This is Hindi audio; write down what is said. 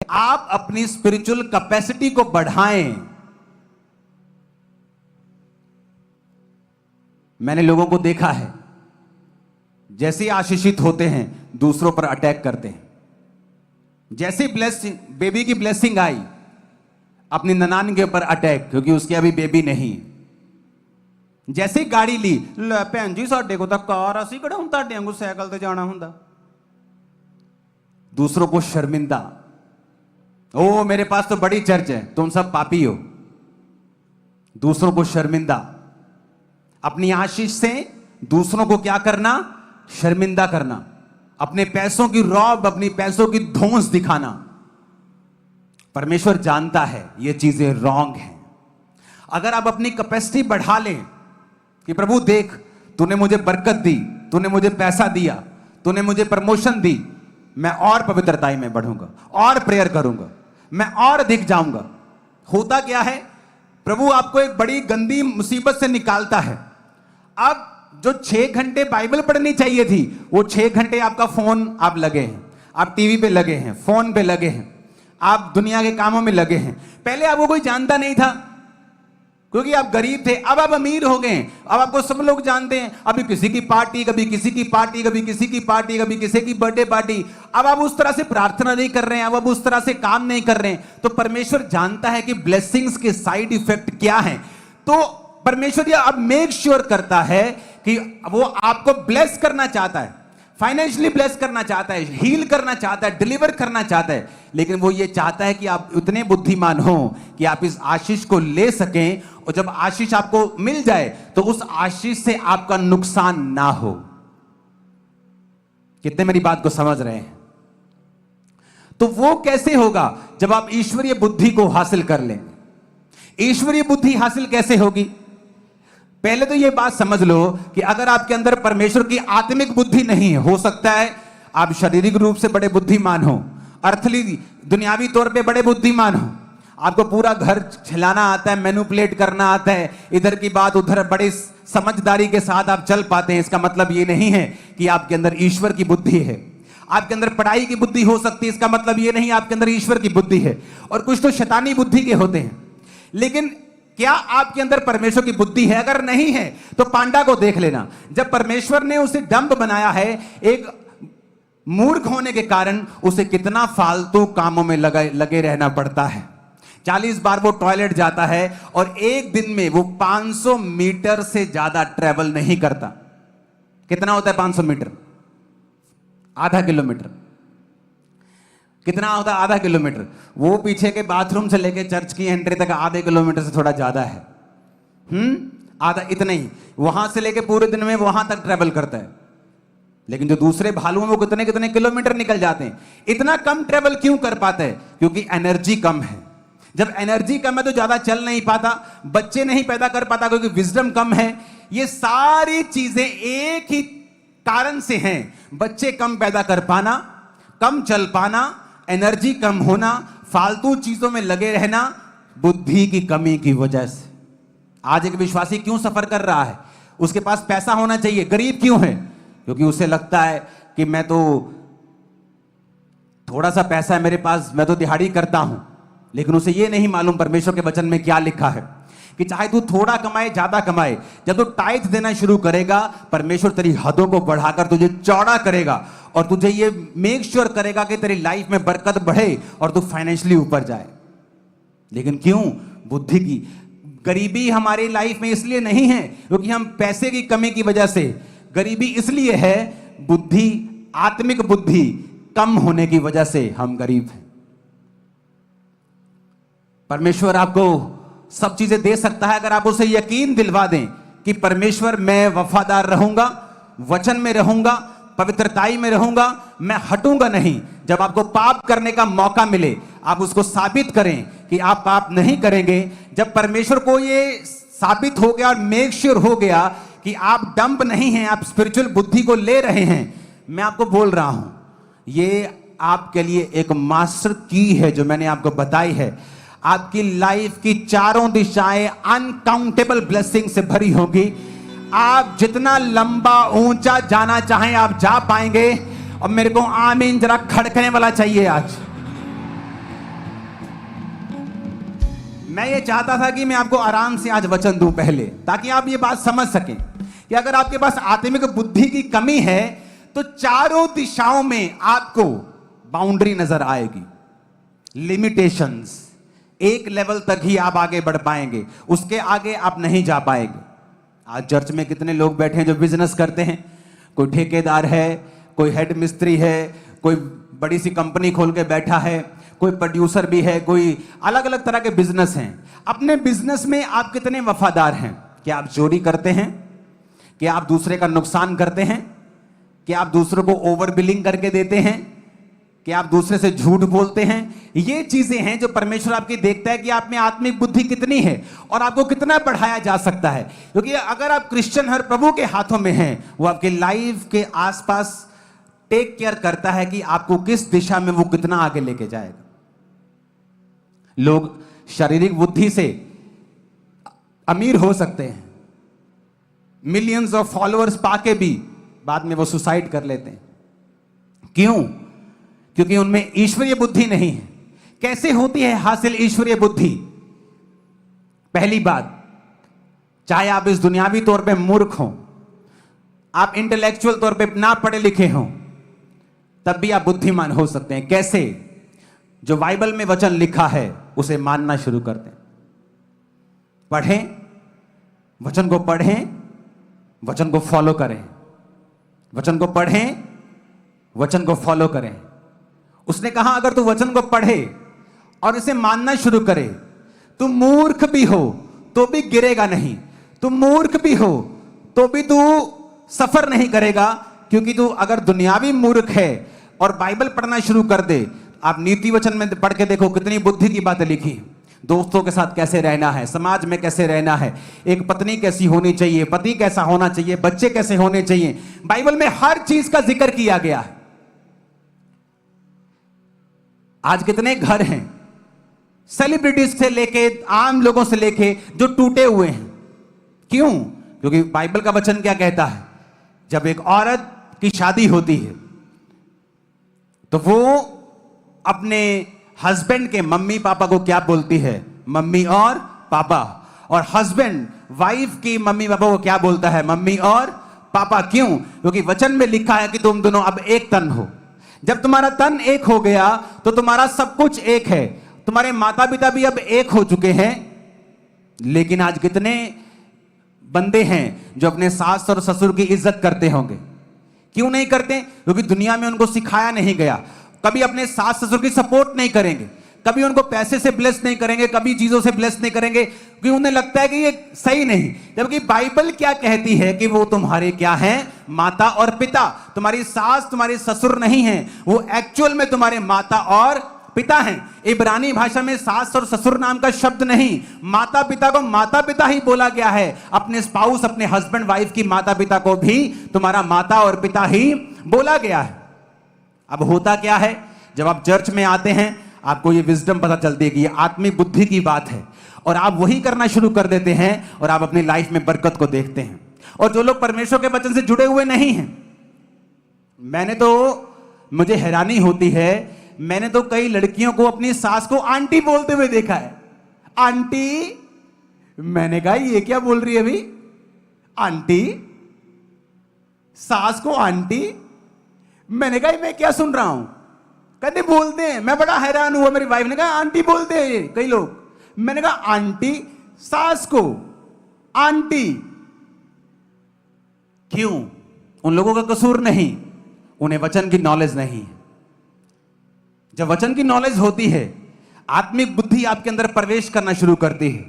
आप अपनी स्पिरिचुअल कैपेसिटी को बढ़ाएं। मैंने लोगों को देखा है, जैसे ही आशीषित होते हैं दूसरों पर अटैक करते हैं। जैसे ब्लेसिंग, बेबी की ब्लेसिंग आई, अपनी ननान के ऊपर अटैक, क्योंकि उसकी अभी बेबी नहीं। जैसे ही गाड़ी ली, ले भैन जी साडे को तो कार असी किहड़ा हुण तुहाडे वांगू साइकिल ते जाना हुंदा। दूसरों को शर्मिंदा, ओ मेरे पास तो बड़ी चर्च है, तुम सब पापी हो। दूसरों को शर्मिंदा, अपनी आशीष से दूसरों को क्या करना? शर्मिंदा करना, अपने पैसों की रौब, अपनी पैसों की धौंस दिखाना। परमेश्वर जानता है ये चीजें रॉन्ग हैं। अगर आप अपनी कैपेसिटी बढ़ा लें कि प्रभु देख, तूने मुझे बरकत दी, तूने मुझे पैसा दिया, तूने मुझे प्रमोशन दी, मैं और पवित्रताई में बढ़ूंगा, और प्रेयर करूंगा, मैं और अधिक जाऊंगा। होता क्या है, प्रभु आपको एक बड़ी गंदी मुसीबत से निकालता है। अब जो 6 घंटे बाइबल पढ़नी चाहिए थी, वो 6 घंटे आपका फोन आप लगे हैं, आप टीवी पे लगे हैं, फोन पे लगे हैं, आप दुनिया के कामों में लगे हैं। पहले आपको कोई जानता नहीं था क्योंकि आप गरीब थे, अब आप अमीर हो गए, अब आपको सब लोग जानते हैं। अभी किसी की पार्टी, कभी किसी की पार्टी, कभी किसी की पार्टी, कभी किसी की बर्थडे पार्टी। अब आप उस तरह से प्रार्थना नहीं कर रहे हैं, अब आप उस तरह से काम नहीं कर रहे हैं। तो परमेश्वर जानता है कि ब्लेसिंग्स के साइड इफेक्ट क्या हैं। तो परमेश्वर यह अब मेक श्योर करता है कि वो आपको ब्लेस करना चाहता है, फाइनेंशियली ब्लेस करना चाहता है, हील करना चाहता है, डिलीवर करना चाहता है। लेकिन वो ये चाहता है कि आप उतने बुद्धिमान हो कि आप इस आशीष को ले सकें, और जब आशीष आपको मिल जाए तो उस आशीष से आपका नुकसान ना हो। कितने मेरी बात को समझ रहे हैं? तो वो कैसे होगा? जब आप ईश्वरीय बुद्धि को हासिल कर लेंगे। ईश्वरीय बुद्धि हासिल कैसे होगी? पहले तो ये बात समझ लो कि अगर आपके अंदर परमेश्वर की आत्मिक बुद्धि नहीं है, हो सकता है आप शारीरिक रूप से बड़े बुद्धिमान हो, अर्थली दुनियावी तौर पे बड़े बुद्धिमान हो, आपको पूरा घर चलाना आता है, मैनिपुलेट करना आता है, इधर की बात उधर बड़े समझदारी के साथ आप चल पाते हैं। इसका मतलब ये नहीं है कि आपके अंदर ईश्वर की बुद्धि है। आपके अंदर पढ़ाई की बुद्धि हो सकती है, इसका मतलब ये नहीं आपके अंदर ईश्वर की बुद्धि है। और कुछ तो शैतानी बुद्धि के होते हैं। लेकिन क्या आपके अंदर परमेश्वर की बुद्धि है? अगर नहीं है तो पांडा को देख लेना। जब परमेश्वर ने उसे डंब बनाया है, एक मूर्ख होने के कारण उसे कितना फालतू कामों में लगे रहना पड़ता है। 40 बार वो टॉयलेट जाता है और एक दिन में वो 500 मीटर से ज्यादा ट्रेवल नहीं करता। कितना होता है 500 मीटर? आधा किलोमीटर। कितना होता है? आधा किलोमीटर। वो पीछे के बाथरूम से लेके चर्च की एंट्री तक आधे किलोमीटर से थोड़ा ज्यादा है। आधा, इतना ही। वहां से लेके पूरे दिन में वहां तक ट्रेवल करता है। लेकिन जो दूसरे भालू हैं वो कितने कितने किलोमीटर निकल जाते हैं। इतना कम ट्रेवल क्यों कर पाते हैं? क्योंकि एनर्जी कम है। जब एनर्जी कम है तो ज्यादा चल नहीं पाता, बच्चे नहीं पैदा कर पाता क्योंकि विजडम कम है। ये सारी चीजें एक ही कारण से हैं। बच्चे कम पैदा कर पाना, कम चल पाना, एनर्जी कम होना, फालतू चीजों में लगे रहना, बुद्धि की कमी की वजह से। आज एक विश्वासी क्यों सफर कर रहा है? उसके पास पैसा होना चाहिए, गरीब क्यों है? क्योंकि उसे लगता है कि मैं तो थोड़ा सा पैसा है मेरे पास, मैं तो दिहाड़ी करता हूं। लेकिन उसे यह नहीं मालूम परमेश्वर के वचन में क्या लिखा है कि चाहे तू थोड़ा कमाए ज्यादा कमाए, जब तू टाइथ देना शुरू करेगा, परमेश्वर तेरी हदों को बढ़ाकर तुझे चौड़ा करेगा और तुझे ये मेक श्योर करेगा कि तेरी लाइफ में बरकत बढ़े और तू फाइनेंशियली ऊपर जाए। लेकिन क्यों? बुद्धि की गरीबी हमारी लाइफ में इसलिए नहीं है क्योंकि हम पैसे की कमी की वजह से, गरीबी इसलिए है बुद्धि, आत्मिक बुद्धि कम होने की वजह से हम गरीब हैं। परमेश्वर आपको सब चीजें दे सकता है अगर आप उसे यकीन दिलवा दें कि परमेश्वर मैं वफादार रहूंगा, वचन में रहूंगा, पवित्रताई में रहूंगा, मैं हटूंगा नहीं। जब आपको पाप करने का मौका मिले, आप उसको साबित करें कि आप पाप नहीं करेंगे। जब परमेश्वर को ये साबित हो गया और मेक श्योर हो गया कि आप डंप नहीं हैं, आप स्पिरिचुअल बुद्धि को ले रहे हैं, मैं आपको बोल रहा हूं, ये आपके लिए एक मास्टर की है जो मैंने आपको बताई है। आपकी लाइफ की चारों दिशाएं अनकाउंटेबल ब्लेसिंग से भरी होगी। आप जितना लंबा ऊंचा जाना चाहें आप जा पाएंगे। और मेरे को आमीन जरा खड़कने वाला चाहिए आज। मैं ये चाहता था कि मैं आपको आराम से आज वचन दूं पहले, ताकि आप ये बात समझ सकें कि अगर आपके पास आत्मिक बुद्धि की कमी है तो चारों दिशाओं में आपको बाउंड्री नजर आएगी, लिमिटेशंस। एक लेवल तक ही आप आगे बढ़ पाएंगे, उसके आगे आप नहीं जा पाएंगे। आज चर्च में कितने लोग बैठे हैं जो बिजनेस करते हैं, कोई ठेकेदार है, कोई हेड मिस्त्री है, कोई बड़ी सी कंपनी खोल के बैठा है, कोई प्रोड्यूसर भी है, कोई अलग अलग तरह के बिजनेस हैं। अपने बिजनेस में आप कितने वफादार हैं? क्या आप चोरी करते हैं? क्या आप दूसरे का नुकसान करते हैं? क्या आप दूसरों को ओवर बिलिंग करके देते हैं? क्या आप दूसरे से झूठ बोलते हैं? ये चीजें हैं जो परमेश्वर आपकी देखता है कि आप में आत्मिक बुद्धि कितनी है और आपको कितना बढ़ाया जा सकता है। क्योंकि अगर आप क्रिश्चियन हर प्रभु के हाथों में हैं, वो आपके लाइफ के आसपास टेक केयर करता है कि आपको किस दिशा में वो कितना आगे लेके जाएगा। लोग शारीरिक बुद्धि से अमीर हो सकते हैं, मिलियंस ऑफ फॉलोअर्स पाके भी बाद में वो सुसाइड कर लेते हैं। क्यों? क्योंकि उनमें ईश्वरीय बुद्धि नहीं है। कैसे होती है हासिल ईश्वरीय बुद्धि? पहली बात, चाहे आप इस दुनियावी तौर पे मूर्ख हो, आप इंटेलेक्चुअल तौर पे ना पढ़े लिखे हो, तब भी आप बुद्धिमान हो सकते हैं। कैसे? जो बाइबल में वचन लिखा है उसे मानना शुरू कर दें। पढ़ें, वचन को पढ़ें, वचन को फॉलो करें, वचन को पढ़ें, वचन को फॉलो करें। उसने कहा अगर तू वचन को पढ़े और इसे मानना शुरू करे, तू मूर्ख भी हो तो भी गिरेगा नहीं, तू मूर्ख भी हो तो भी तू सफर नहीं करेगा। क्योंकि तू अगर दुनियावी मूर्ख है और बाइबल पढ़ना शुरू कर दे, आप नीति वचन में पढ़ के देखो कितनी बुद्धि की बातें लिखी। दोस्तों के साथ कैसे रहना है, समाज में कैसे रहना है, एक पत्नी कैसी होनी चाहिए, पति कैसा होना चाहिए, बच्चे कैसे होने चाहिए, बाइबल में हर चीज का जिक्र किया गया है। आज कितने घर हैं सेलिब्रिटीज से लेके आम लोगों से लेके जो टूटे हुए हैं। क्यों? क्योंकि बाइबल का वचन क्या कहता है? जब एक औरत की शादी होती है तो वो अपने हस्बैंड के मम्मी पापा को क्या बोलती है? मम्मी और पापा। और हस्बैंड वाइफ की मम्मी पापा को क्या बोलता है? मम्मी और पापा। क्यों? क्योंकि वचन में लिखा है कि तुम दोनों अब एक तन हो। जब तुम्हारा तन एक हो गया तो तुम्हारा सब कुछ एक है। तुम्हारे माता पिता भी अब एक हो चुके हैं। लेकिन आज कितने बंदे हैं जो अपने सास और ससुर की इज्जत करते होंगे? क्यों नहीं करते? क्योंकि दुनिया में उनको सिखाया नहीं गया। कभी अपने सास ससुर की सपोर्ट नहीं करेंगे, कभी उनको पैसे से ब्लेस नहीं करेंगे, कभी चीजों से ब्लेस नहीं करेंगे, क्योंकि उन्हें लगता है कि ये सही नहीं। जबकि बाइबल क्या कहती है कि वो तुम्हारे क्या हैं? माता और पिता। तुम्हारी सास तुम्हारे ससुर नहीं है, वो एक्चुअल में तुम्हारे माता और पिता हैं। इब्रानी भाषा में सास और ससुर नाम का शब्द नहीं, माता पिता को माता पिता ही बोला गया है। अपने स्पाउस, अपने हस्बैंड वाइफ की माता पिता को भी तुम्हारा माता और पिता ही बोला गया है। अब होता क्या है, जब आप चर्च में आते हैं आपको ये विजडम पता चलती है कि ये आत्मिक बुद्धि की बात है, और आप वही करना शुरू कर देते हैं और आप अपनी लाइफ में बरकत को देखते हैं। और जो लोग परमेश्वर के वचन से जुड़े हुए नहीं हैं, मुझे हैरानी होती है, मैंने तो कई लड़कियों को अपनी सास को आंटी बोलते हुए देखा है। आंटी, मैंने कहा ये क्या बोल रही है अभी? आंटी, सास को आंटी? मैंने कहा मैं क्या सुन रहा हूं? कहते बोलते हैं। मैं बड़ा हैरान हुआ। मेरी वाइफ ने कहा आंटी बोलते हैं ये कई लोग। मैंने कहा आंटी, सास को आंटी क्यों? उन लोगों का कसूर नहीं, उन्हें वचन की नॉलेज नहीं है। जब वचन की नॉलेज होती है, आत्मिक बुद्धि आपके अंदर प्रवेश करना शुरू करती है।